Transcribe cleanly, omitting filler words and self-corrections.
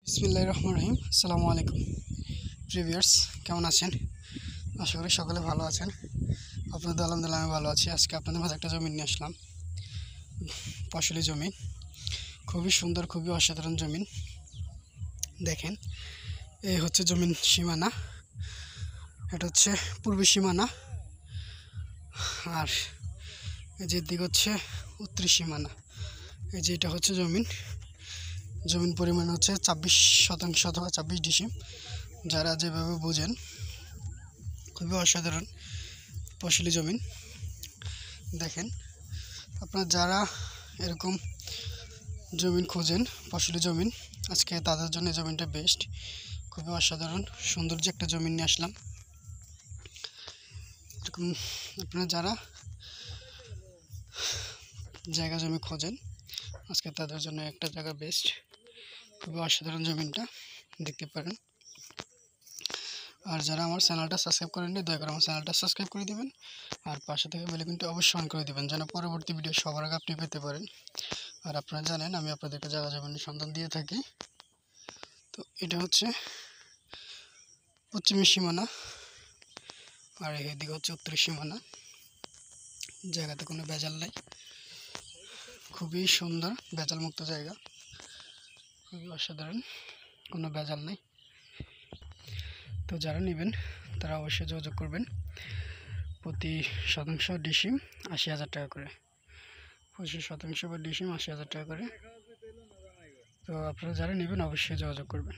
বিসমিল্লাহির রহমানির রহিম। আসসালামু আলাইকুম প্রিভিয়ার্স, কেমন আছেন? আশা করি সকলে ভালো আছেন। আপনাদের আলহামদুলিল্লাহ আমি ভালো আছি। আজকে আপনাদের মাঝে একটা জমি নিয়ে আসলাম, ফসলি জমি। খুবই সুন্দর, খুবই অসাধারণ জমি। দেখেন, এই হচ্ছে জমির সীমানা, এটা হচ্ছে পূর্ব সীমানা, আর এই যে দিক হচ্ছে উত্তর সীমানা। এই যে এটা হচ্ছে জমিন পরিমাণ হচ্ছে 26% অথবা 26 ডিসিম। যারা যেভাবে বোঝেন, খুবই অসাধারণ ফসলি জমিন। দেখেন, আপনারা যারা এরকম জমিন খোঁজেন, ফসলি জমিন, আজকে তাদের জন্য জমিনটা বেস্ট। খুবই অসাধারণ সৌন্দর্য একটা জমিন নিয়ে আসলাম। এরকম আপনারা যারা জায়গা জমি খোঁজেন, আজকে তাদের জন্য একটা জায়গা বেস্ট। খুবই অসাধারণ জমিনটা দেখতে পারেন। আর যারা আমার চ্যানেলটা সাবস্ক্রাইব করেননি, দয়া করে আমার চ্যানেলটা সাবস্ক্রাইব করে দেবেন, আর পাশে থেকে বেল আইকনটি অবশ্যই অন করে দেবেন, যেন পরবর্তী ভিডিও সবার আগে আপনি পেতে পারেন। আর আপনারা জানেন আমি আপনাদেরকে জায়গা জমিনের সন্ধান দিয়ে থাকি। তো এটা হচ্ছে পশ্চিমের সীমানা, আর এদিকে হচ্ছে উত্তরের সীমানা। জায়গাতে কোনো ভেজাল নাই, খুবই সুন্দর, ভেজাল মুক্ত জায়গা, খুবই অসাধারণ, কোনো ভেজাল নেই। তো যারা নেবেন তারা অবশ্যই যোগাযোগ করবেন। প্রতি শতাংশ ডিসিম ৮০,০০০ টাকা করে, 25% বা ডিসিম ৮০,০০০ টাকা করে। তো আপনারা যারা নেবেন অবশ্যই যোগাযোগ করবেন।